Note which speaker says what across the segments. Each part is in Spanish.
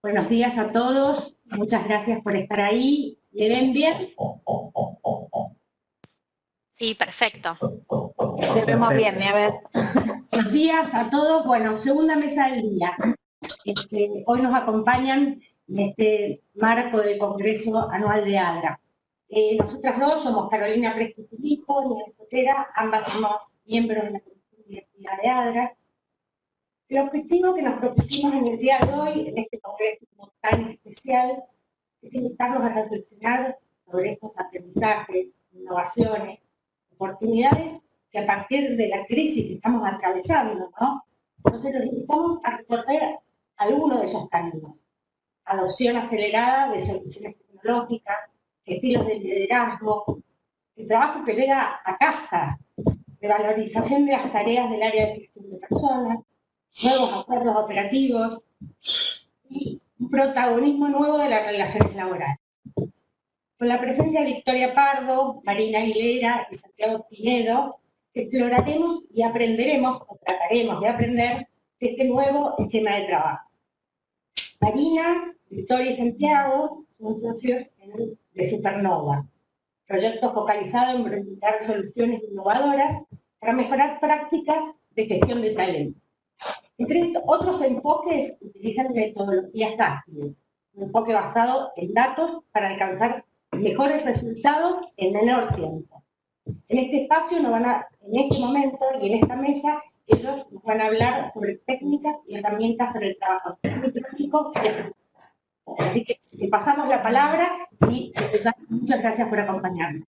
Speaker 1: Buenos días a todos, muchas gracias por estar ahí. ¿Me ven bien?
Speaker 2: Sí, perfecto.
Speaker 3: Te vemos bien, Nieves.
Speaker 1: Buenos días a todos. Bueno, segunda mesa del día. Hoy nos acompañan en este marco del Congreso Anual de ADRA. Nosotras dos somos Carolina Presti-Filipo, Nieves Sotera, ambas somos miembros de la Comisión Directiva de ADRA. El objetivo que nos propusimos en el día de hoy, en este congreso tan especial, es invitarnos a reflexionar sobre estos aprendizajes, innovaciones, oportunidades que a partir de la crisis que estamos atravesando, ¿no? Entonces los invitamos a recorrer alguno de esos caminos. Adopción acelerada de soluciones tecnológicas, estilos de liderazgo, el trabajo que llega a casa, de valorización de las tareas del área de gestión de personas, nuevos acuerdos operativos y un protagonismo nuevo de las relaciones laborales. Con la presencia de Victoria Pardo, Marina Aguilera y Santiago Pinedo, exploraremos y aprenderemos, o trataremos de aprender, de este nuevo esquema de trabajo. Marina, Victoria y Santiago son socios de Supernova, proyectos focalizados en brindar soluciones innovadoras para mejorar prácticas de gestión de talento. Entre otros enfoques, utilizan metodologías ágiles, un enfoque basado en datos para alcanzar mejores resultados en menor tiempo. En este espacio, en este momento y en esta mesa, ellos nos van a hablar sobre técnicas y herramientas para el trabajo técnico y así. Así que le pasamos la palabra y muchas gracias por acompañarnos.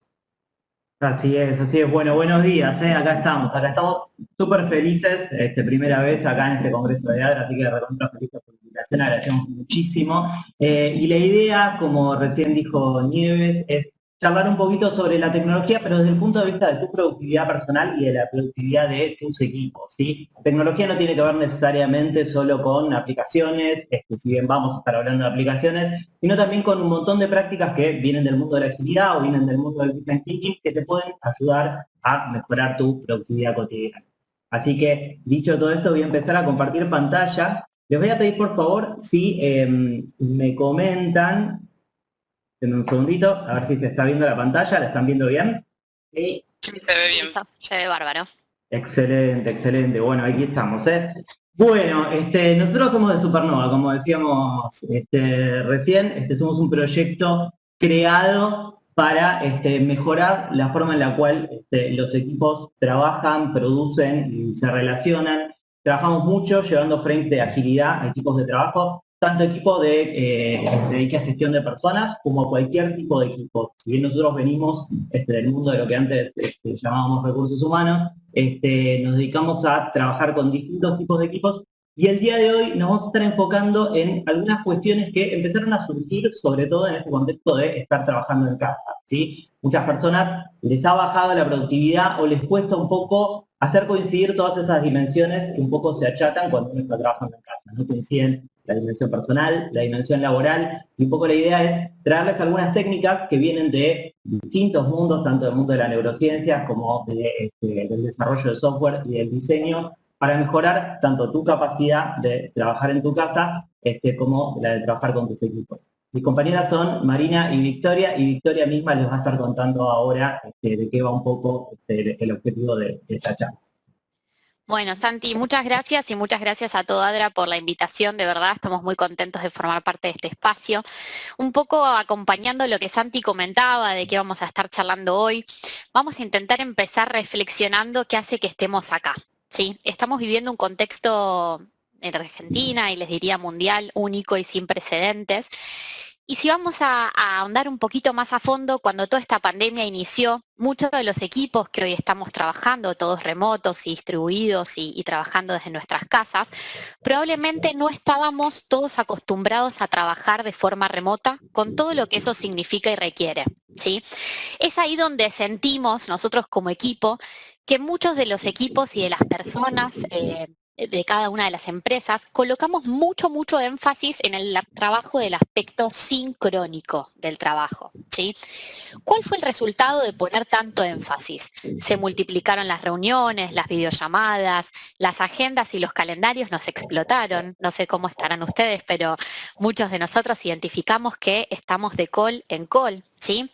Speaker 4: Así es. Bueno, buenos días, acá estamos súper felices, primera vez acá en este Congreso de ADRA, así que recontra felices por la invitación, agradecemos muchísimo. Y la idea, como recién dijo Nieves, es charlar un poquito sobre la tecnología, pero desde el punto de vista de tu productividad personal y de la productividad de tus equipos, ¿sí? La tecnología no tiene que ver necesariamente solo con aplicaciones, si bien vamos a estar hablando de aplicaciones, sino también con un montón de prácticas que vienen del mundo de la agilidad o vienen del mundo del design thinking que te pueden ayudar a mejorar tu productividad cotidiana. Así que, dicho todo esto, voy a empezar a compartir pantalla. Les voy a pedir, por favor, si me comentan. Denme un segundito, a ver si se está viendo la pantalla. ¿La están viendo bien?
Speaker 2: Sí, se ve bien. Eso, se ve bárbaro.
Speaker 4: Excelente. Bueno, aquí estamos, Bueno, nosotros somos de Supernova, como decíamos recién. Somos un proyecto creado para mejorar la forma en la cual los equipos trabajan, producen y se relacionan. Trabajamos mucho llevando frames de agilidad a equipos de trabajo, tanto equipo que se dedique a gestión de personas como cualquier tipo de equipo. Si bien nosotros venimos del mundo de lo que antes llamábamos recursos humanos, nos dedicamos a trabajar con distintos tipos de equipos y el día de hoy nos vamos a estar enfocando en algunas cuestiones que empezaron a surgir, sobre todo en este contexto de estar trabajando en casa, ¿sí? Muchas personas les ha bajado la productividad o les cuesta un poco hacer coincidir todas esas dimensiones que un poco se achatan cuando uno está trabajando en casa. No coinciden la dimensión personal, la dimensión laboral, y un poco la idea es traerles algunas técnicas que vienen de distintos mundos, tanto del mundo de la neurociencia como del desarrollo de software y del diseño, para mejorar tanto tu capacidad de trabajar en tu casa como la de trabajar con tus equipos. Mis compañeras son Marina y Victoria misma les va a estar contando ahora de qué va un poco el objetivo de esta charla.
Speaker 2: Bueno, Santi, muchas gracias y muchas gracias a todo ADRA por la invitación, de verdad, estamos muy contentos de formar parte de este espacio. Un poco acompañando lo que Santi comentaba, de qué vamos a estar charlando hoy, vamos a intentar empezar reflexionando qué hace que estemos acá, ¿sí? Estamos viviendo un contexto en Argentina y les diría mundial, único y sin precedentes. Y si vamos a ahondar un poquito más a fondo, cuando toda esta pandemia inició, muchos de los equipos que hoy estamos trabajando, todos remotos y distribuidos y trabajando desde nuestras casas, probablemente no estábamos todos acostumbrados a trabajar de forma remota con todo lo que eso significa y requiere, ¿sí? Es ahí donde sentimos nosotros como equipo que muchos de los equipos y de las personas de cada una de las empresas, colocamos mucho énfasis en el trabajo del aspecto sincrónico del trabajo, ¿sí? ¿Cuál fue el resultado de poner tanto énfasis? Se multiplicaron las reuniones, las videollamadas, las agendas y los calendarios nos explotaron. No sé cómo estarán ustedes, pero muchos de nosotros identificamos que estamos de call en call, ¿sí?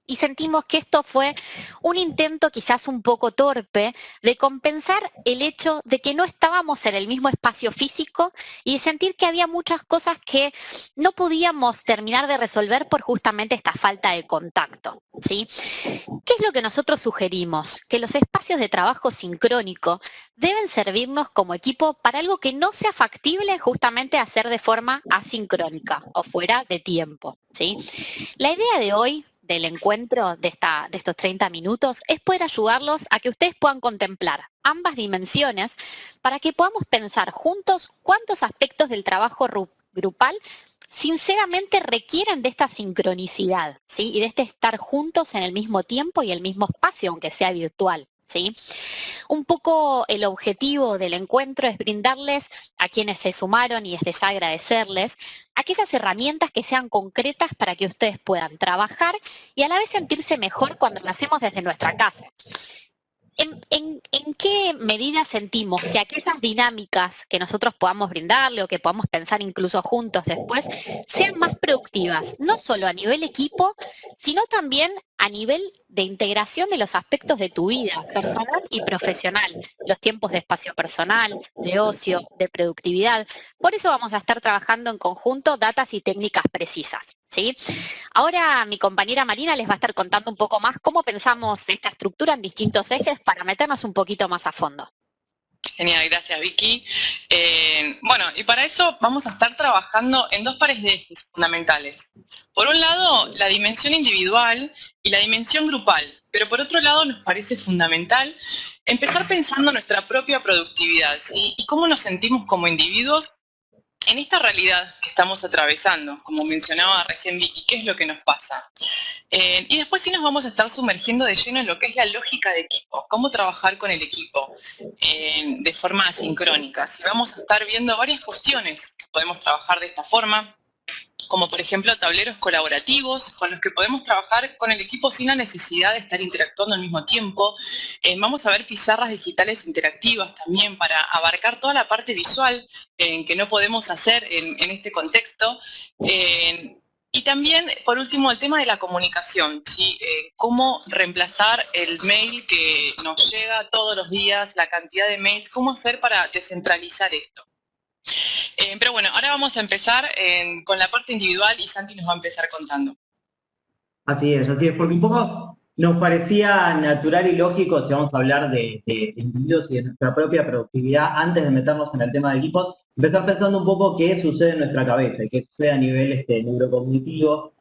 Speaker 2: Y sentimos que esto fue un intento quizás un poco torpe de compensar el hecho de que no estábamos en el mismo espacio físico y de sentir que había muchas cosas que no podíamos terminar de resolver por justamente esta falta de contacto, ¿sí? ¿Qué es lo que nosotros sugerimos? Que los espacios de trabajo sincrónico deben servirnos como equipo para algo que no sea factible justamente hacer de forma asincrónica o fuera de tiempo, ¿sí? La idea de hoy del encuentro de estos 30 minutos es poder ayudarlos a que ustedes puedan contemplar ambas dimensiones para que podamos pensar juntos cuántos aspectos del trabajo grupal sinceramente requieren de esta sincronicidad, ¿sí? Y de este estar juntos en el mismo tiempo y el mismo espacio, aunque sea virtual, ¿sí? Un poco el objetivo del encuentro es brindarles a quienes se sumaron y desde ya agradecerles aquellas herramientas que sean concretas para que ustedes puedan trabajar y a la vez sentirse mejor cuando lo hacemos desde nuestra casa. ¿En qué medida sentimos que aquellas dinámicas que nosotros podamos brindarle o que podamos pensar incluso juntos después sean más productivas, no solo a nivel equipo, sino también a nivel de integración de los aspectos de tu vida personal y profesional, los tiempos de espacio personal, de ocio, de productividad? Por eso vamos a estar trabajando en conjunto datas y técnicas precisas, ¿sí? Ahora mi compañera Marina les va a estar contando un poco más cómo pensamos esta estructura en distintos ejes para meternos un poquito más a fondo.
Speaker 5: Genial, gracias Vicky. Bueno, y para eso vamos a estar trabajando en dos pares de ejes fundamentales. Por un lado, la dimensión individual y la dimensión grupal, pero por otro lado nos parece fundamental empezar pensando nuestra propia productividad, ¿sí? Y cómo nos sentimos como individuos en esta realidad que estamos atravesando, como mencionaba recién Vicky, ¿qué es lo que nos pasa? Y después sí nos vamos a estar sumergiendo de lleno en lo que es la lógica de equipo, cómo trabajar con el equipo de forma asincrónica. Si vamos a estar viendo varias cuestiones que podemos trabajar de esta forma, como por ejemplo tableros colaborativos con los que podemos trabajar con el equipo sin la necesidad de estar interactuando al mismo tiempo. Vamos a ver pizarras digitales interactivas también para abarcar toda la parte visual que no podemos hacer en este contexto. Y también, por último, el tema de la comunicación, ¿sí? Cómo reemplazar el mail que nos llega todos los días, la cantidad de mails, cómo hacer para descentralizar esto. Pero bueno, ahora vamos a empezar con la parte individual y Santi nos va a empezar contando.
Speaker 4: Así es, porque un poco nos parecía natural y lógico, si vamos a hablar de individuos y de nuestra propia productividad, antes de meternos en el tema de equipos, empezar pensando un poco qué sucede en nuestra cabeza y qué sucede a nivel neurocognitivo.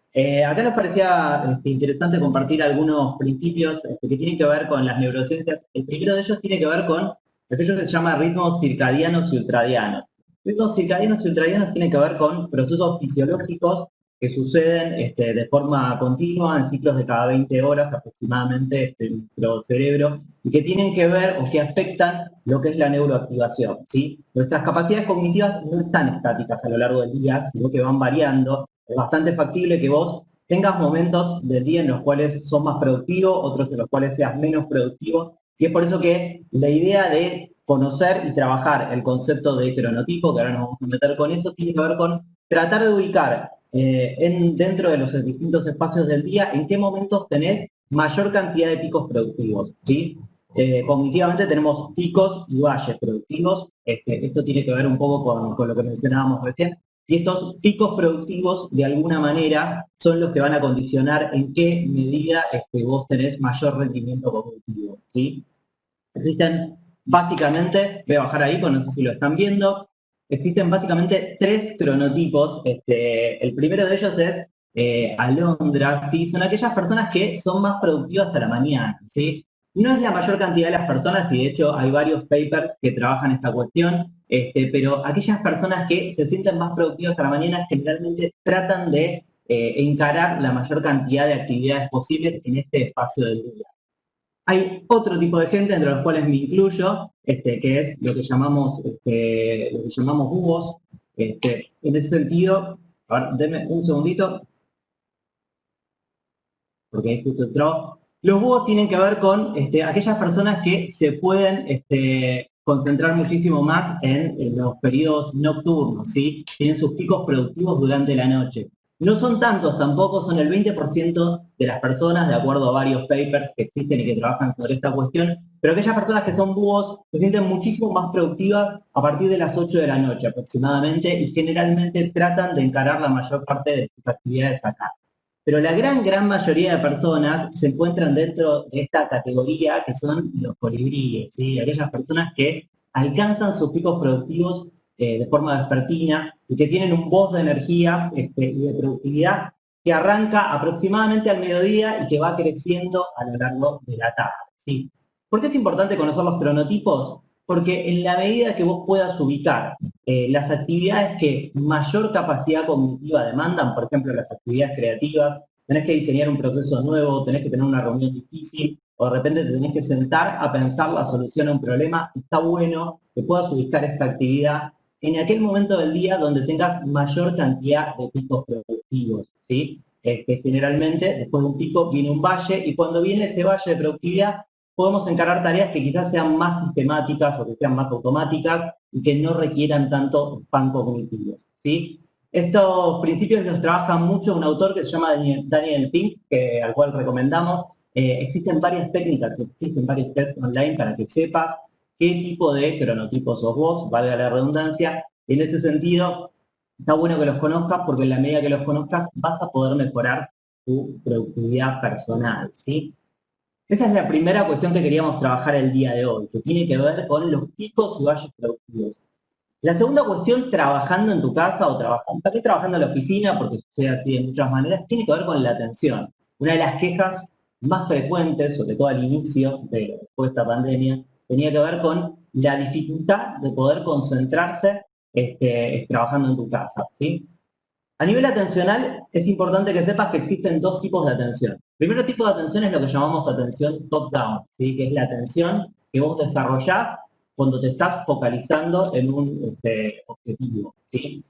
Speaker 4: Acá nos parecía interesante compartir algunos principios que tienen que ver con las neurociencias. El primero de ellos tiene que ver con aquello que se llama ritmos circadianos y ultradianos. Ritmos circadianos y ultradianos tienen que ver con procesos fisiológicos que suceden de forma continua en ciclos de cada 20 horas aproximadamente en nuestro cerebro y que tienen que ver o que afectan lo que es la neuroactivación, ¿sí? Nuestras capacidades cognitivas no están estáticas a lo largo del día, sino que van variando. Es bastante factible que vos tengas momentos del día en los cuales sos más productivo, otros en los cuales seas menos productivo, y es por eso que la idea de conocer y trabajar el concepto de cronotipo, que ahora nos vamos a meter con eso, tiene que ver con tratar de ubicar dentro de los distintos espacios del día en qué momentos tenés mayor cantidad de picos productivos, ¿sí? Cognitivamente tenemos picos y valles productivos, esto tiene que ver un poco con lo que mencionábamos recién, y estos picos productivos de alguna manera son los que van a condicionar en qué medida vos tenés mayor rendimiento cognitivo, ¿sí? Existen básicamente, voy a bajar ahí, no sé si lo están viendo, existen básicamente 3 cronotipos. El primero de ellos es alondra, ¿sí? Son aquellas personas que son más productivas a la mañana, ¿sí? No es la mayor cantidad de las personas, y de hecho hay varios papers que trabajan esta cuestión, pero aquellas personas que se sienten más productivas a la mañana generalmente tratan de encarar la mayor cantidad de actividades posibles en este espacio del día. Hay otro tipo de gente, entre los cuales me incluyo, que es lo que llamamos búhos. En ese sentido, a ver, denme un segundito, porque ahí justo entró. Los búhos tienen que ver con aquellas personas que se pueden concentrar muchísimo más en los periodos nocturnos, ¿sí? Tienen sus picos productivos durante la noche. No son tantos tampoco, son el 20% de las personas, de acuerdo a varios papers que existen y que trabajan sobre esta cuestión, pero aquellas personas que son búhos se sienten muchísimo más productivas a partir de las 8 de la noche aproximadamente y generalmente tratan de encarar la mayor parte de sus actividades acá. Pero la gran mayoría de personas se encuentran dentro de esta categoría que son los colibríes, ¿sí? Aquellas personas que alcanzan sus picos productivos de forma vespertina y que tienen un voz de energía y de productividad que arranca aproximadamente al mediodía y que va creciendo a lo largo de la tarde, ¿sí? ¿Por qué es importante conocer los cronotipos? Porque en la medida que vos puedas ubicar las actividades que mayor capacidad cognitiva demandan, por ejemplo, las actividades creativas, tenés que diseñar un proceso nuevo, tenés que tener una reunión difícil, o de repente te tenés que sentar a pensar la solución a un problema, está bueno que puedas ubicar esta actividad en aquel momento del día donde tengas mayor cantidad de picos productivos, ¿sí? Generalmente, después de un pico, viene un valle, y cuando viene ese valle de productividad, podemos encarar tareas que quizás sean más sistemáticas o que sean más automáticas y que no requieran tanto spam cognitivo, ¿sí? Estos principios los trabaja mucho un autor que se llama Daniel Pink, al cual recomendamos. Existen varias técnicas, existen varios tests online para que sepas qué tipo de cronotipos sos vos, valga la redundancia. En ese sentido, está bueno que los conozcas porque en la medida que los conozcas vas a poder mejorar tu productividad personal, ¿sí? Esa es la primera cuestión que queríamos trabajar el día de hoy, que tiene que ver con los picos y valles productivos. La segunda cuestión, trabajando en tu casa o trabajando en la oficina, porque sucede así de muchas maneras, tiene que ver con la atención. Una de las quejas más frecuentes, sobre todo al inicio de esta pandemia, tenía que ver con la dificultad de poder concentrarse trabajando en tu casa, ¿sí? A nivel atencional, es importante que sepas que existen dos tipos de atención. El primer tipo de atención es lo que llamamos atención top-down, ¿sí? Que es la atención que vos desarrollás cuando te estás focalizando en un objetivo, ¿sí?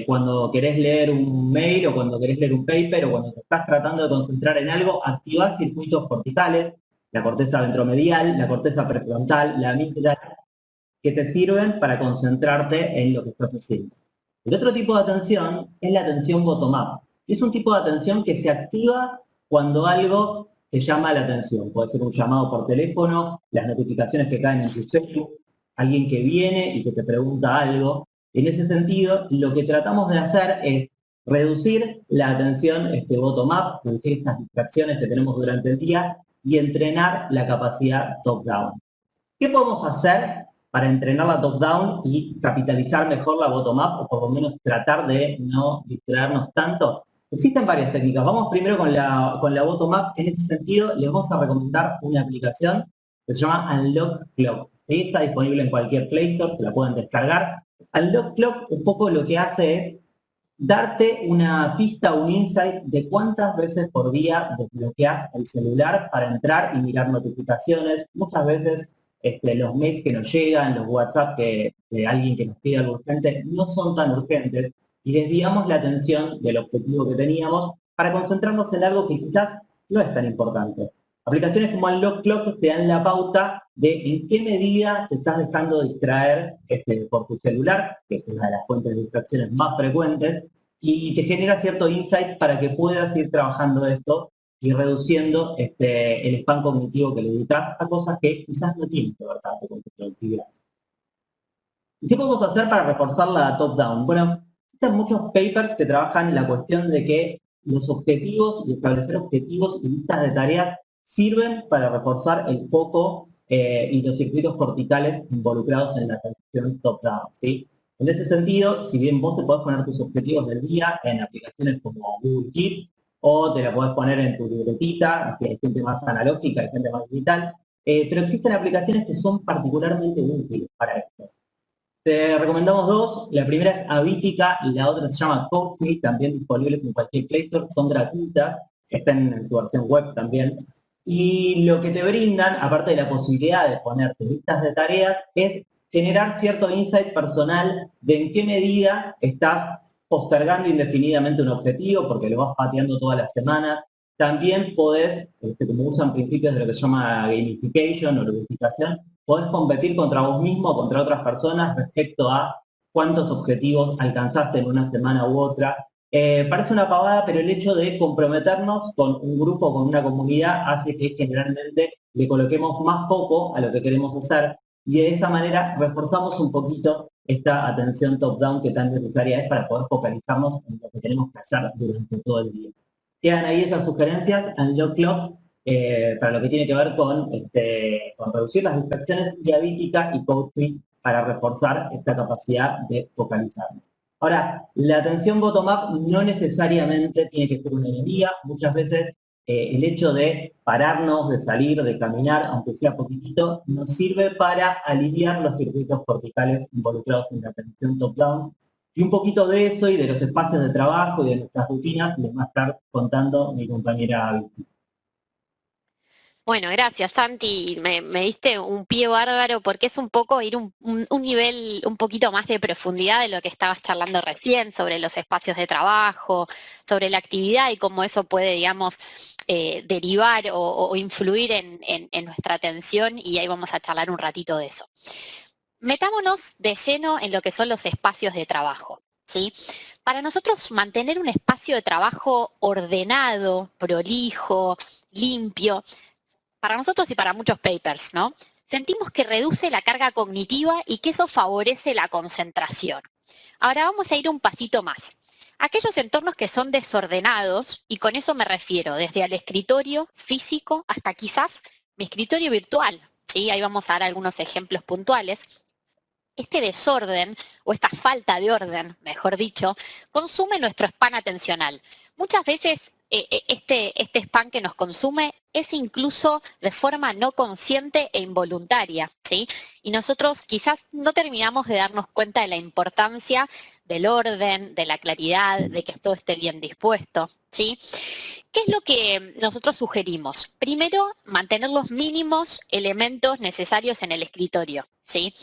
Speaker 4: Cuando querés leer un mail o cuando querés leer un paper o cuando te estás tratando de concentrar en algo, activás circuitos corticales, la corteza ventromedial, la corteza prefrontal, la amígdala, que te sirven para concentrarte en lo que estás haciendo. El otro tipo de atención es la atención bottom-up. Es un tipo de atención que se activa cuando algo te llama la atención. Puede ser un llamado por teléfono, las notificaciones que caen en tu celular, alguien que viene y que te pregunta algo. En ese sentido, lo que tratamos de hacer es reducir la atención bottom-up, reducir estas distracciones que tenemos durante el día y entrenar la capacidad top-down. ¿Qué podemos hacer para entrenar la top-down y capitalizar mejor la bottom-up, o por lo menos tratar de no distraernos tanto? Existen varias técnicas. Vamos primero con la bottom-up. En ese sentido, les vamos a recomendar una aplicación que se llama Unlock Clock, ¿sí? Está disponible en cualquier Play Store, se la pueden descargar. Unlock Clock un poco lo que hace es darte una pista, un insight de cuántas veces por día desbloqueas el celular para entrar y mirar notificaciones. Muchas veces los mails que nos llegan, los WhatsApp de alguien que nos pide algo urgente, no son tan urgentes y desviamos la atención del objetivo que teníamos para concentrarnos en algo que quizás no es tan importante. Aplicaciones como Unlock Clock te dan la pauta de en qué medida te estás dejando distraer por tu celular, que es una de las fuentes de distracciones más frecuentes, y te genera cierto insight para que puedas ir trabajando esto y reduciendo el spam cognitivo que le dedicas a cosas que quizás no tienen que ver tanto con tu productividad. ¿Y qué podemos hacer para reforzar la top-down? Bueno, existen muchos papers que trabajan la cuestión de que los objetivos y establecer objetivos y listas de tareas sirven para reforzar el foco y los circuitos corticales involucrados en la atención top-down, ¿sí? En ese sentido, si bien vos te podés poner tus objetivos del día en aplicaciones como Google Keep, o te la podés poner en tu libretita, que hay gente más analógica, hay gente más digital, pero existen aplicaciones que son particularmente útiles para esto. Te recomendamos dos. La primera es Habitica y la otra se llama CodeMe, también disponibles en cualquier Play Store, son gratuitas, están en tu versión web también. Y lo que te brindan, aparte de la posibilidad de ponerte listas de tareas, es generar cierto insight personal de en qué medida estás postergando indefinidamente un objetivo, porque lo vas pateando todas las semanas. También podés, como usan principios de lo que se llama gamification o ludificación, podés competir contra vos mismo o contra otras personas respecto a cuántos objetivos alcanzaste en una semana u otra. Parece una pavada, pero el hecho de comprometernos con un grupo, con una comunidad, hace que generalmente le coloquemos más foco a lo que queremos hacer y de esa manera reforzamos un poquito esta atención top-down que tan necesaria es para poder focalizarnos en lo que tenemos que hacer durante todo el día. Quedan ahí esas sugerencias en Unlock Clock para lo que tiene que ver con reducir las distracciones diabéticas y coaching para reforzar esta capacidad de focalizarnos. Ahora, la atención bottom-up no necesariamente tiene que ser una enemiga. Muchas veces el hecho de pararnos, de salir, de caminar, aunque sea poquitito, nos sirve para aliviar los circuitos corticales involucrados en la atención top-down. Y un poquito de eso y de los espacios de trabajo y de nuestras rutinas les va a estar contando mi compañera Vicky.
Speaker 2: Bueno, gracias Santi, me diste un pie bárbaro porque es un poco ir un nivel un poquito más de profundidad de lo que estabas charlando recién sobre los espacios de trabajo, sobre la actividad y cómo eso puede, digamos, derivar o influir en nuestra atención y ahí vamos a charlar un ratito de eso. Metámonos de lleno en lo que son los espacios de trabajo, ¿sí? Para nosotros mantener un espacio de trabajo ordenado, prolijo, limpio, para nosotros y para muchos papers, ¿no? Sentimos que reduce la carga cognitiva y que eso favorece la concentración. Ahora vamos a ir un pasito más. Aquellos entornos que son desordenados, y con eso me refiero desde al escritorio físico hasta quizás mi escritorio virtual, ¿sí? Ahí vamos a dar algunos ejemplos puntuales. Este desorden, o esta falta de orden, mejor dicho, consume nuestro span atencional. Muchas veces este spam que nos consume es incluso de forma no consciente e involuntaria, ¿sí? Y nosotros quizás no terminamos de darnos cuenta de la importancia del orden, de la claridad, de que todo esté bien dispuesto, ¿sí? ¿Qué es lo que nosotros sugerimos? Primero, mantener los mínimos elementos necesarios en el escritorio, ¿sí?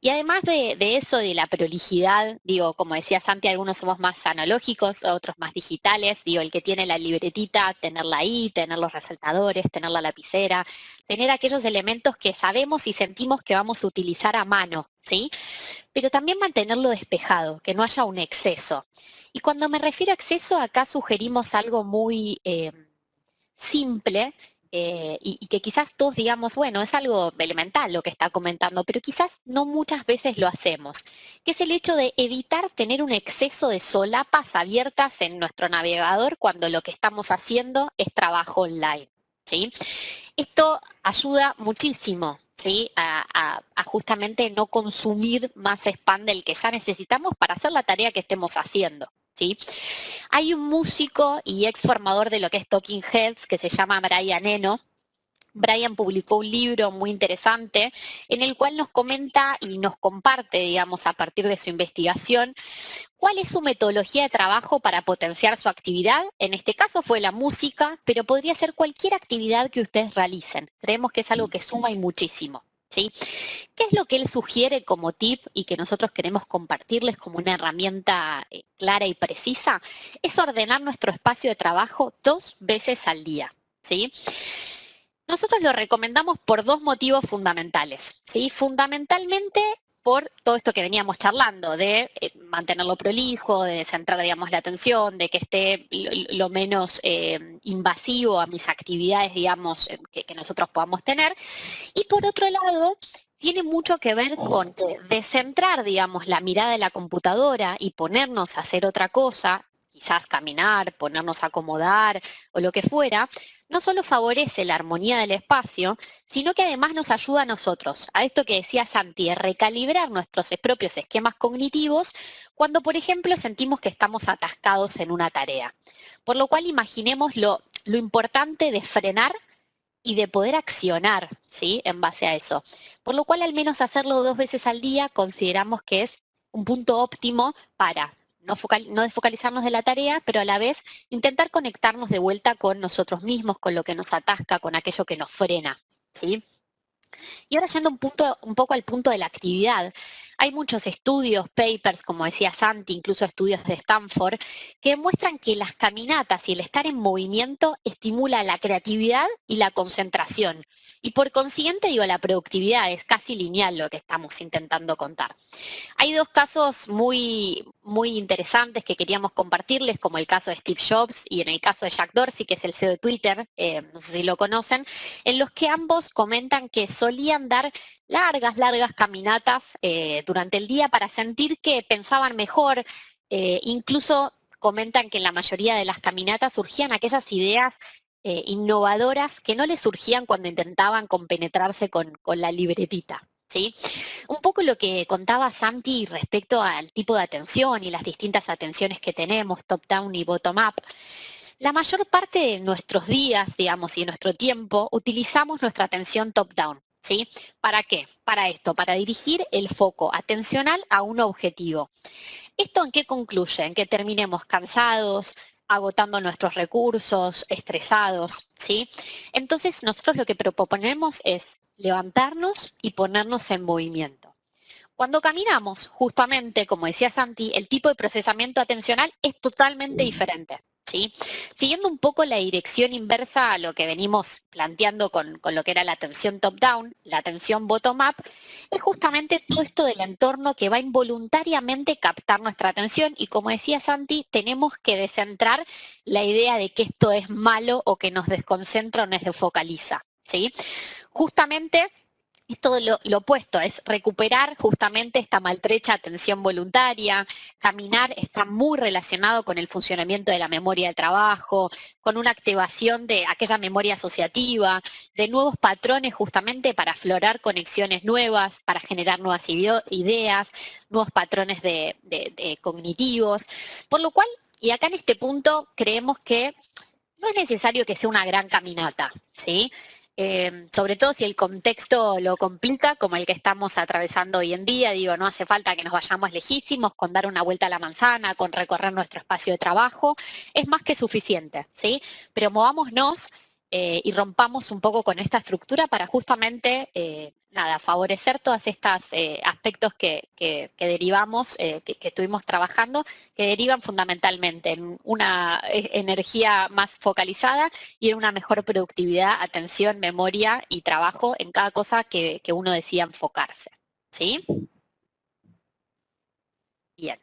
Speaker 2: Y además de eso, de la prolijidad, digo, como decía Santi, algunos somos más analógicos, otros más digitales, digo, el que tiene la libretita, tenerla ahí, tener los resaltadores, tener la lapicera, tener aquellos elementos que sabemos y sentimos que vamos a utilizar a mano, ¿sí? Pero también mantenerlo despejado, que no haya un exceso. Y cuando me refiero a exceso, acá sugerimos algo muy simple, y que quizás todos digamos, bueno, es algo elemental lo que está comentando, pero quizás no muchas veces lo hacemos, que es el hecho de evitar tener un exceso de solapas abiertas en nuestro navegador cuando lo que estamos haciendo es trabajo online, ¿sí? Esto ayuda muchísimo, ¿sí? a justamente no consumir más spam del que ya necesitamos para hacer la tarea que estemos haciendo, ¿sí? Hay un músico y ex formador de lo que es Talking Heads que se llama Brian Eno. Brian publicó un libro muy interesante en el cual nos comenta y nos comparte, digamos, a partir de su investigación, cuál es su metodología de trabajo para potenciar su actividad. En este caso fue la música, pero podría ser cualquier actividad que ustedes realicen. Creemos que es algo que suma y muchísimo, ¿sí? ¿Qué es lo que él sugiere como tip y que nosotros queremos compartirles como una herramienta clara y precisa? Es ordenar nuestro espacio de trabajo 2 veces al día, ¿sí? Nosotros lo recomendamos por 2 motivos fundamentales, ¿sí? Fundamentalmente por todo esto que veníamos charlando, de mantenerlo prolijo, de centrar, digamos, la atención, de que esté lo menos invasivo a mis actividades, digamos, que nosotros podamos tener. Y por otro lado, tiene mucho que ver con descentrar, digamos, la mirada de la computadora y ponernos a hacer otra cosa, quizás caminar, ponernos a acomodar o lo que fuera, no solo favorece la armonía del espacio, sino que además nos ayuda a nosotros, a esto que decía Santi, a recalibrar nuestros propios esquemas cognitivos cuando, por ejemplo, sentimos que estamos atascados en una tarea. Por lo cual, imaginemos lo importante de frenar y de poder accionar, ¿sí? En base a eso. Por lo cual, al menos hacerlo 2 veces al día consideramos que es un punto óptimo para no desfocalizarnos de la tarea, pero a la vez intentar conectarnos de vuelta con nosotros mismos, con lo que nos atasca, con aquello que nos frena, ¿sí? Y ahora yendo un poco al punto de la actividad, hay muchos estudios, papers, como decía Santi, incluso estudios de Stanford, que demuestran que las caminatas y el estar en movimiento estimula la creatividad y la concentración. Y por consiguiente, la productividad es casi lineal lo que estamos intentando contar. Hay dos casos muy interesantes que queríamos compartirles, como el caso de Steve Jobs y en el caso de Jack Dorsey, que es el CEO de Twitter, no sé si lo conocen, en los que ambos comentan que solían dar largas caminatas durante el día para sentir que pensaban mejor, incluso comentan que en la mayoría de las caminatas surgían aquellas ideas innovadoras que no les surgían cuando intentaban compenetrarse con la libretita, ¿sí? Un poco lo que contaba Santi respecto al tipo de atención y las distintas atenciones que tenemos, top-down y bottom-up. La mayor parte de nuestros días, digamos, y de nuestro tiempo, utilizamos nuestra atención top-down, ¿sí? ¿Para qué? Para esto, para dirigir el foco atencional a un objetivo. ¿Esto en qué concluye? En que terminemos cansados, agotando nuestros recursos, estresados, ¿sí? Entonces, nosotros lo que proponemos es levantarnos y ponernos en movimiento. Cuando caminamos, justamente, como decía Santi, el tipo de procesamiento atencional es totalmente diferente, ¿sí? Siguiendo un poco la dirección inversa a lo que venimos planteando con lo que era la atención top-down, la atención bottom-up, es justamente todo esto del entorno que va involuntariamente captar nuestra atención y, como decía Santi, tenemos que descentrar la idea de que esto es malo o que nos desconcentra o nos desfocaliza, ¿sí? Justamente es todo lo opuesto, es recuperar justamente esta maltrecha atención voluntaria. Caminar está muy relacionado con el funcionamiento de la memoria de trabajo, con una activación de aquella memoria asociativa, de nuevos patrones justamente para aflorar conexiones nuevas, para generar nuevas ideas, nuevos patrones de cognitivos. Por lo cual, y acá en este punto creemos que no es necesario que sea una gran caminata, ¿sí? Sobre todo si el contexto lo complica, como el que estamos atravesando hoy en día, no hace falta que nos vayamos lejísimos, con dar una vuelta a la manzana, con recorrer nuestro espacio de trabajo, es más que suficiente, ¿sí? Pero movámonos y rompamos un poco con esta estructura para justamente, favorecer todos estos aspectos que derivamos, que estuvimos trabajando, que derivan fundamentalmente en una energía más focalizada y en una mejor productividad, atención, memoria y trabajo en cada cosa que uno decida enfocarse, ¿sí? Bien,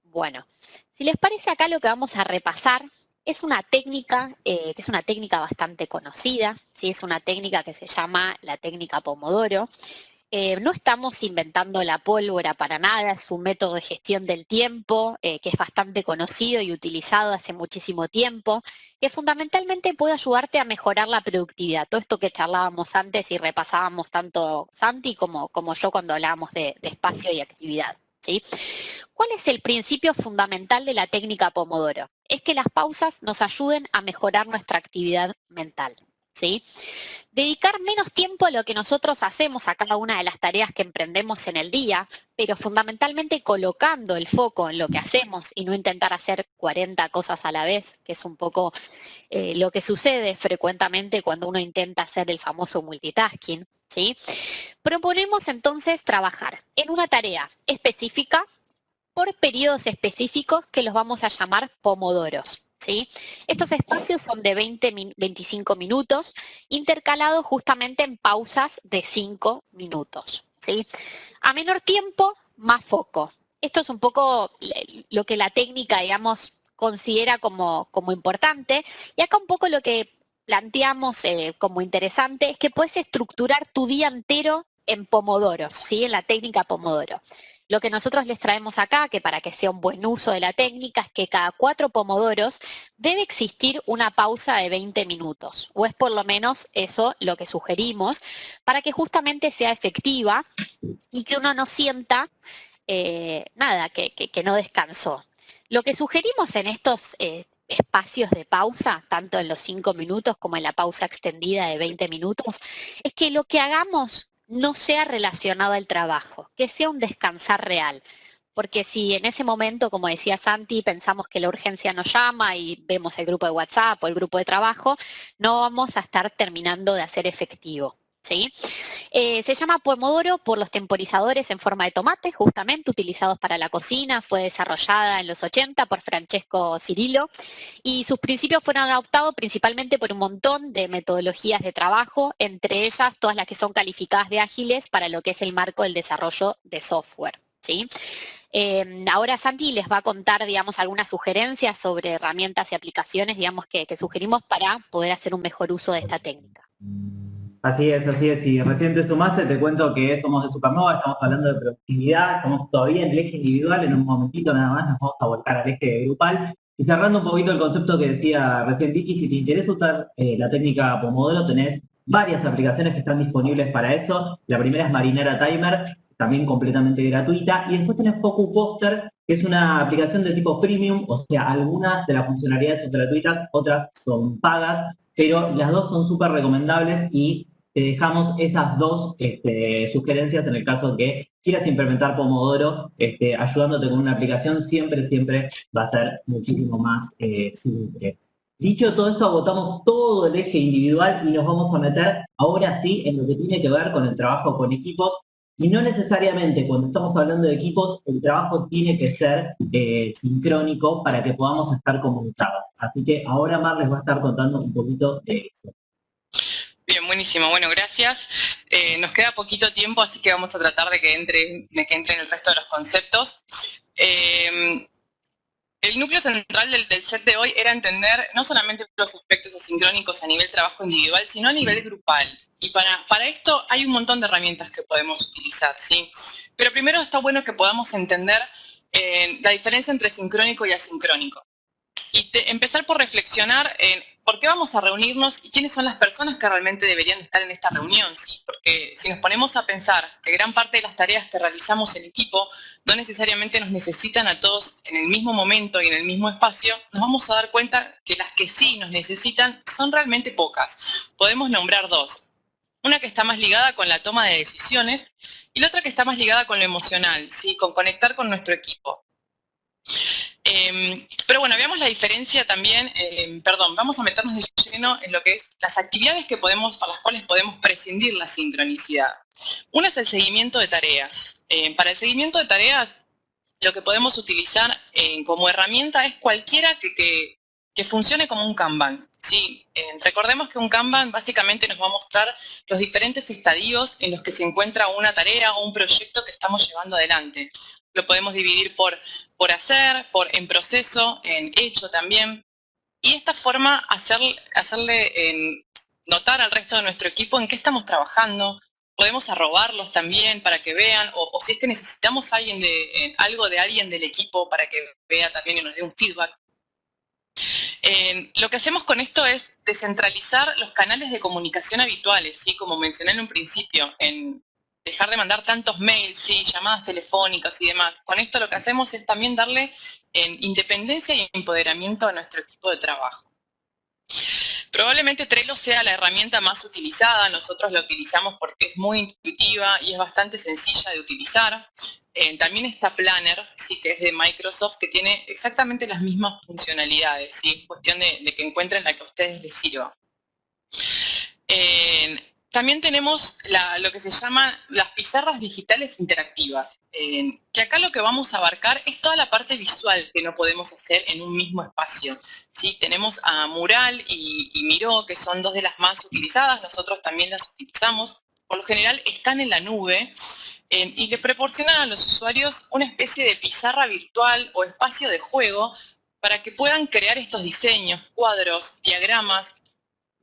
Speaker 2: bueno, si les parece acá lo que vamos a repasar es una técnica que es una técnica bastante conocida, ¿sí? Es una técnica que se llama la técnica Pomodoro. No estamos inventando la pólvora para nada, es un método de gestión del tiempo que es bastante conocido y utilizado hace muchísimo tiempo, que fundamentalmente puede ayudarte a mejorar la productividad. Todo esto que charlábamos antes y repasábamos tanto Santi como yo cuando hablábamos de espacio y actividad, ¿sí? ¿Cuál es el principio fundamental de la técnica Pomodoro? Es que las pausas nos ayuden a mejorar nuestra actividad mental, ¿sí? Dedicar menos tiempo a lo que nosotros hacemos, a cada una de las tareas que emprendemos en el día, pero fundamentalmente colocando el foco en lo que hacemos y no intentar hacer 40 cosas a la vez, que es un poco lo que sucede frecuentemente cuando uno intenta hacer el famoso multitasking, ¿sí? Proponemos entonces trabajar en una tarea específica por periodos específicos que los vamos a llamar pomodoros, ¿sí? Estos espacios son de 25 minutos, intercalados justamente en pausas de 5 minutos, ¿sí? A menor tiempo, más foco. Esto es un poco lo que la técnica, considera como importante. Y acá un poco lo que planteamos como interesante es que puedes estructurar tu día entero en pomodoros, ¿sí? En la técnica Pomodoro. Lo que nosotros les traemos acá, que para que sea un buen uso de la técnica, es que cada 4 pomodoros debe existir una pausa de 20 minutos, o es por lo menos eso lo que sugerimos, para que justamente sea efectiva y que uno no sienta que no descansó. Lo que sugerimos en estos espacios de pausa, tanto en los 5 minutos como en la pausa extendida de 20 minutos, es que lo que hagamos no sea relacionado al trabajo, que sea un descansar real. porque si en ese momento, como decía Santi, pensamos que la urgencia nos llama y vemos el grupo de WhatsApp o el grupo de trabajo, no vamos a estar terminando de hacer efectivo. ¿Sí? Se llama Pomodoro por los temporizadores en forma de tomate, justamente utilizados para la cocina. Fue desarrollada en los 80 por Francesco Cirillo y sus principios fueron adoptados principalmente por un montón de metodologías de trabajo, entre ellas todas las que son calificadas de ágiles para lo que es el marco del desarrollo de software. ¿Sí? Ahora Santi les va a contar, digamos, algunas sugerencias sobre herramientas y aplicaciones, digamos, que sugerimos para poder hacer un mejor uso de esta técnica.
Speaker 4: Así es, si recién te sumaste, te cuento que somos de Supernova, estamos hablando de productividad, estamos todavía en el eje individual, en un momentito nada más nos vamos a volcar al eje grupal. Y cerrando un poquito el concepto que decía recién Vicky, si te interesa usar la técnica Pomodoro, tenés varias aplicaciones que están disponibles para eso. La primera es Marinera Timer, también completamente gratuita, y después tenés Focus Poster, que es una aplicación de tipo premium, o sea, algunas de las funcionalidades son gratuitas, otras son pagas, pero las dos son súper recomendables y te dejamos esas dos sugerencias en el caso que quieras implementar Pomodoro, ayudándote con una aplicación, siempre va a ser muchísimo más simple. Dicho todo esto, agotamos todo el eje individual y nos vamos a meter ahora sí en lo que tiene que ver con el trabajo con equipos. Y no necesariamente cuando estamos hablando de equipos, el trabajo tiene que ser sincrónico para que podamos estar comunicados. Así que ahora Mar les va a estar contando un poquito de eso.
Speaker 5: Bien, buenísimo. Bueno, gracias. Nos queda poquito tiempo, así que vamos a tratar de que entren el resto de los conceptos. El núcleo central del set de hoy era entender no solamente los aspectos asincrónicos a nivel trabajo individual, sino a nivel grupal. Y para esto hay un montón de herramientas que podemos utilizar, ¿sí? Pero primero está bueno que podamos entender la diferencia entre sincrónico y asincrónico. Y empezar por reflexionar en por qué vamos a reunirnos y quiénes son las personas que realmente deberían estar en esta reunión, ¿sí? Porque si nos ponemos a pensar que gran parte de las tareas que realizamos en equipo no necesariamente nos necesitan a todos en el mismo momento y en el mismo espacio, nos vamos a dar cuenta que las que sí nos necesitan son realmente pocas. Podemos nombrar dos. Una que está más ligada con la toma de decisiones y la otra que está más ligada con lo emocional, ¿sí? Con conectar con nuestro equipo. Pero bueno, veamos la diferencia también, vamos a meternos de lleno en lo que es las actividades para las cuales podemos prescindir la sincronicidad. Una es el seguimiento de tareas. Para el seguimiento de tareas, lo que podemos utilizar como herramienta es cualquiera que funcione como un Kanban. ¿Sí? Recordemos que un Kanban básicamente nos va a mostrar los diferentes estadios en los que se encuentra una tarea o un proyecto que estamos llevando adelante. Lo podemos dividir por hacer, en proceso, en hecho también. Y de esta forma hacerle notar al resto de nuestro equipo en qué estamos trabajando. Podemos arrobarlos también para que vean, o si es que necesitamos algo de alguien del equipo para que vea también y nos dé un feedback. Lo que hacemos con esto es descentralizar los canales de comunicación habituales, ¿sí? Como mencioné en un principio, en dejar de mandar tantos mails, ¿sí? Llamadas telefónicas y demás. Con esto lo que hacemos es también darle independencia y empoderamiento a nuestro equipo de trabajo. Probablemente Trello sea la herramienta más utilizada, nosotros la utilizamos porque es muy intuitiva y es bastante sencilla de utilizar. También está Planner, ¿sí? Que es de Microsoft, que tiene exactamente las mismas funcionalidades, ¿sí? Es cuestión de que encuentren la que a ustedes les sirva. También tenemos lo que se llama las pizarras digitales interactivas, que acá lo que vamos a abarcar es toda la parte visual que no podemos hacer en un mismo espacio. ¿Sí? Tenemos a Mural y Miro, que son dos de las más utilizadas, nosotros también las utilizamos. Por lo general están en la nube y le proporcionan a los usuarios una especie de pizarra virtual o espacio de juego para que puedan crear estos diseños, cuadros, diagramas,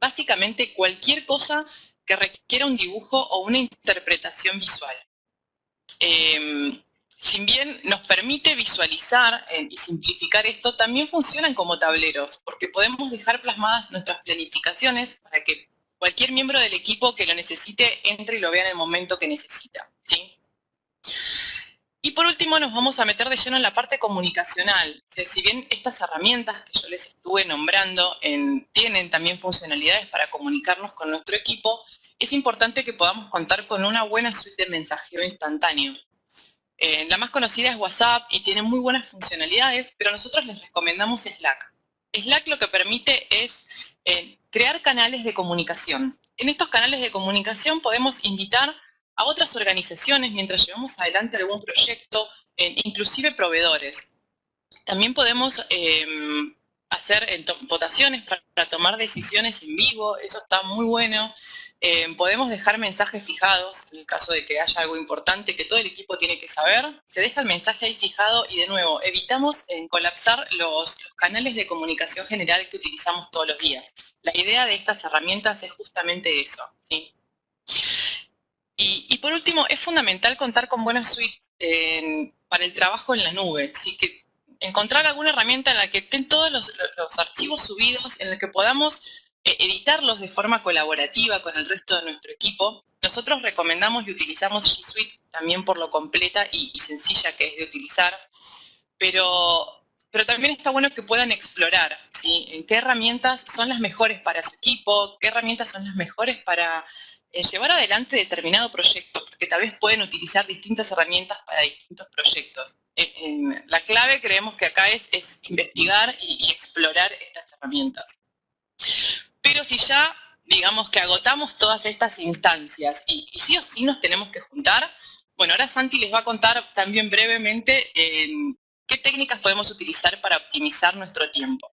Speaker 5: básicamente cualquier cosa que requiera un dibujo o una interpretación visual. Si bien nos permite visualizar y simplificar esto, también funcionan como tableros, porque podemos dejar plasmadas nuestras planificaciones para que cualquier miembro del equipo que lo necesite entre y lo vea en el momento que necesita, ¿sí? Y por último nos vamos a meter de lleno en la parte comunicacional. O sea, si bien estas herramientas que yo les estuve nombrando tienen también funcionalidades para comunicarnos con nuestro equipo, es importante que podamos contar con una buena suite de mensajero instantáneo. La más conocida es WhatsApp y tiene muy buenas funcionalidades, pero nosotros les recomendamos Slack. Slack lo que permite es crear canales de comunicación. En estos canales de comunicación podemos invitar a otras organizaciones mientras llevamos adelante algún proyecto, inclusive proveedores. También podemos hacer votaciones para tomar decisiones en vivo, eso está muy bueno. Podemos dejar mensajes fijados, en el caso de que haya algo importante que todo el equipo tiene que saber, se deja el mensaje ahí fijado y de nuevo, evitamos colapsar los canales de comunicación general que utilizamos todos los días. La idea de estas herramientas es justamente eso, ¿sí? Y por último, es fundamental contar con buenas suites para el trabajo en la nube, ¿sí? Que encontrar alguna herramienta en la que estén todos los archivos subidos, en la que podamos editarlos de forma colaborativa con el resto de nuestro equipo. Nosotros recomendamos y utilizamos G Suite también por lo completa y sencilla que es de utilizar, pero también está bueno que puedan explorar, ¿sí? En qué herramientas son las mejores para su equipo, qué herramientas son las mejores para llevar adelante determinado proyecto, porque tal vez pueden utilizar distintas herramientas para distintos proyectos. La clave creemos que acá es investigar y explorar estas herramientas. Pero si ya, digamos que agotamos todas estas instancias y sí o sí nos tenemos que juntar, bueno, ahora Santi les va a contar también brevemente qué técnicas podemos utilizar para optimizar nuestro tiempo.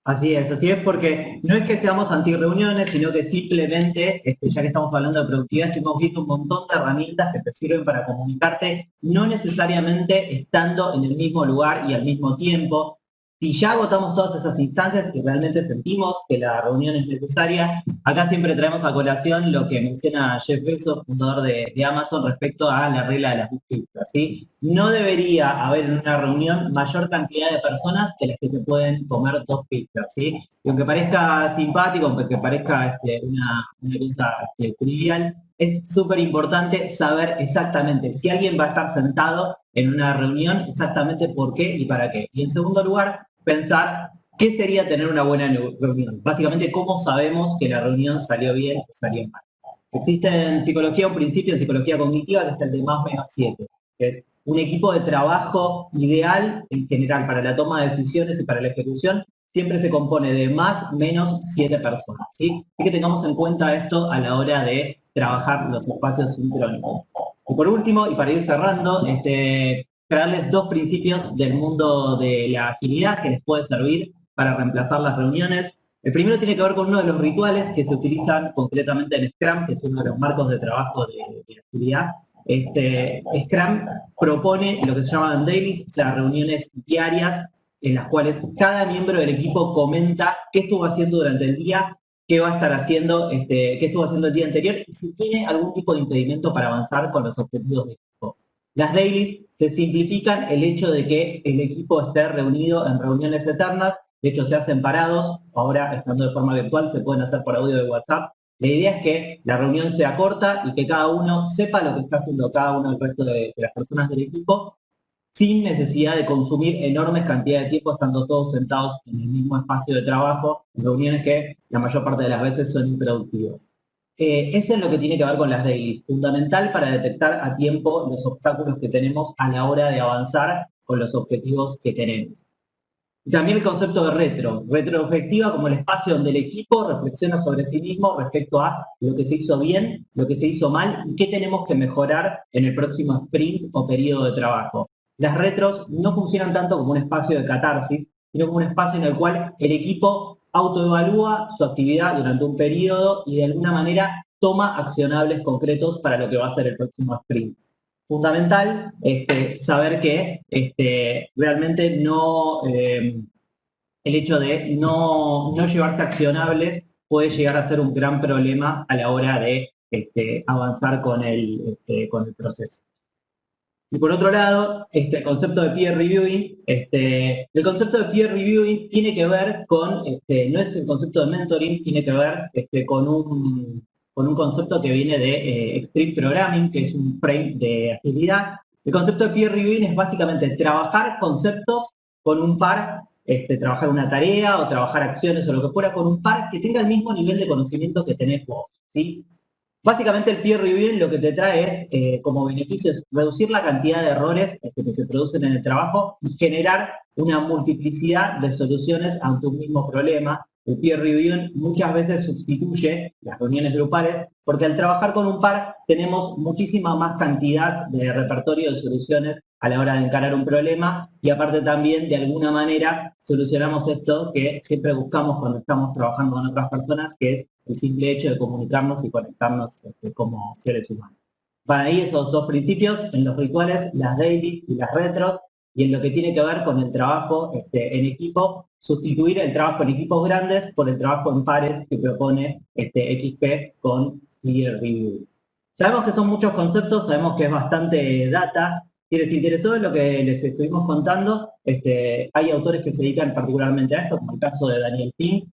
Speaker 4: Así es, porque no es que seamos anti-reuniones, sino que simplemente, ya que estamos hablando de productividad, hemos visto un montón de herramientas que te sirven para comunicarte, no necesariamente estando en el mismo lugar y al mismo tiempo. Si ya agotamos todas esas instancias y realmente sentimos que la reunión es necesaria, acá siempre traemos a colación lo que menciona Jeff Bezos, fundador de Amazon, respecto a la regla de las dos pizzas, ¿sí? No debería haber en una reunión mayor cantidad de personas que las que se pueden comer 2 pizzas, ¿sí? Y aunque parezca simpático, aunque parezca una cosa trivial, es súper importante saber exactamente si alguien va a estar sentado en una reunión, exactamente por qué y para qué. Y en segundo lugar, pensar qué sería tener una buena reunión. Básicamente, cómo sabemos que la reunión salió bien o salió mal. Existe en psicología un principio, en psicología cognitiva, que es el de más menos 7, que es un equipo de trabajo ideal, en general, para la toma de decisiones y para la ejecución, siempre se compone de más menos 7 personas, ¿sí? Así que tengamos en cuenta esto a la hora de trabajar los espacios sincrónicos. Y por último, y para ir cerrando, traerles 2 principios del mundo de la agilidad que les puede servir para reemplazar las reuniones. El primero tiene que ver con uno de los rituales que se utilizan concretamente en Scrum, que es uno de los marcos de trabajo de agilidad. Scrum propone lo que se llaman dailies, o sea, reuniones diarias en las cuales cada miembro del equipo comenta qué estuvo haciendo durante el día, qué va a estar haciendo, qué estuvo haciendo el día anterior y si tiene algún tipo de impedimento para avanzar con los objetivos del equipo. Las dailies te simplifican el hecho de que el equipo esté reunido en reuniones eternas, de hecho se hacen parados, ahora estando de forma virtual se pueden hacer por audio de WhatsApp. La idea es que la reunión sea corta y que cada uno sepa lo que está haciendo cada uno del resto de las personas del equipo, sin necesidad de consumir enormes cantidades de tiempo estando todos sentados en el mismo espacio de trabajo, en reuniones que la mayor parte de las veces son improductivas. Eso es lo que tiene que ver con las dailies, fundamental para detectar a tiempo los obstáculos que tenemos a la hora de avanzar con los objetivos que tenemos. Y también el concepto de retrospectiva como el espacio donde el equipo reflexiona sobre sí mismo respecto a lo que se hizo bien, lo que se hizo mal y qué tenemos que mejorar en el próximo sprint o periodo de trabajo. Las retros no funcionan tanto como un espacio de catarsis, sino como un espacio en el cual el equipo autoevalúa su actividad durante un periodo y de alguna manera toma accionables concretos para lo que va a ser el próximo sprint. Fundamental saber que realmente no, el hecho de no llevarse accionables puede llegar a ser un gran problema a la hora de avanzar con el proceso. Y por otro lado, el concepto de peer reviewing, el concepto de peer reviewing tiene que ver con, no es el concepto de mentoring, tiene que ver con un concepto que viene de Extreme Programming, que es un frame de agilidad. El concepto de peer reviewing es básicamente trabajar conceptos con un par, trabajar una tarea o trabajar acciones o lo que fuera con un par que tenga el mismo nivel de conocimiento que tenés vos, ¿sí? Básicamente el peer reviewing lo que te trae es, como beneficio, es reducir la cantidad de errores que se producen en el trabajo y generar una multiplicidad de soluciones ante un mismo problema. El peer reviewing muchas veces sustituye las reuniones grupales, porque al trabajar con un par tenemos muchísima más cantidad de repertorio de soluciones a la hora de encarar un problema, y aparte también de alguna manera solucionamos esto que siempre buscamos cuando estamos trabajando con otras personas, que es el simple hecho de comunicarnos y conectarnos como seres humanos. Para ahí esos dos principios, en los rituales, las dailies y las retros, y en lo que tiene que ver con el trabajo en equipo, sustituir el trabajo en equipos grandes por el trabajo en pares que propone XP con peer review. Sabemos que son muchos conceptos, sabemos que es bastante data. Si les interesó lo que les estuvimos contando, hay autores que se dedican particularmente a esto, como el caso de Daniel Pink.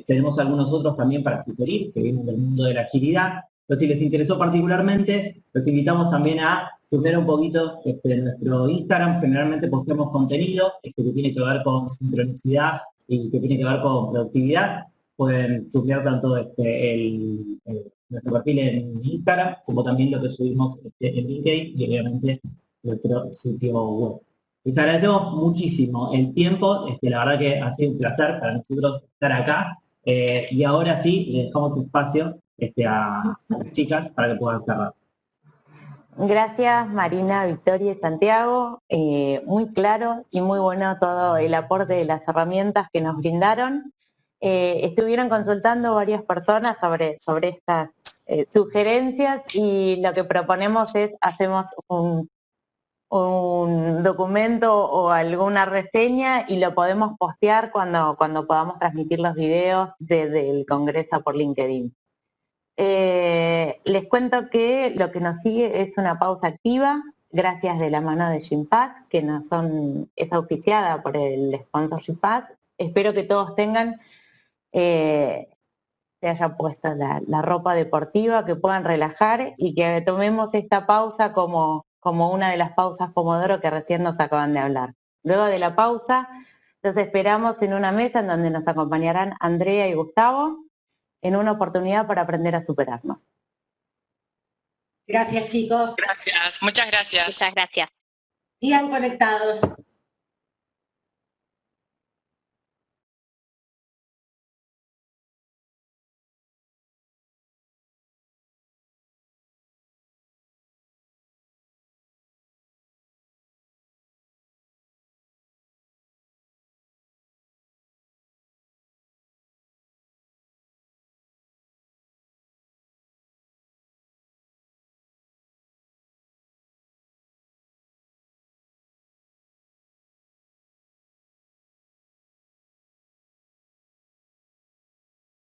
Speaker 4: Tenemos algunos otros también para sugerir, que vienen del mundo de la agilidad. Pero si les interesó particularmente, los invitamos también a chusmear un poquito en nuestro Instagram. Generalmente posteamos contenido que tiene que ver con sincronicidad y que tiene que ver con productividad. Pueden chusmear tanto nuestro perfil en Instagram, como también lo que subimos en LinkedIn y obviamente nuestro sitio web. Les agradecemos muchísimo el tiempo, la verdad que ha sido un placer para nosotros estar acá, y ahora sí le dejamos espacio a las chicas para que puedan cerrar.
Speaker 3: Gracias Marina, Victoria y Santiago, muy claro y muy bueno todo el aporte de las herramientas que nos brindaron. Estuvieron consultando varias personas sobre estas sugerencias, y lo que proponemos es, hacemos un documento o alguna reseña y lo podemos postear cuando podamos transmitir los videos desde el Congreso por LinkedIn. Les cuento que lo que nos sigue es una pausa activa, gracias de la mano de Gympass, que es auspiciada por el sponsor Gympass. Espero que todos tengan, se haya puesto la ropa deportiva, que puedan relajar y que tomemos esta pausa como una de las pausas Pomodoro que recién nos acaban de hablar. Luego de la pausa, los esperamos en una mesa en donde nos acompañarán Andrea y Gustavo, en una oportunidad para aprender a superarnos.
Speaker 1: Gracias, chicos.
Speaker 5: Gracias, muchas gracias.
Speaker 2: Muchas gracias.
Speaker 1: Sigan conectados.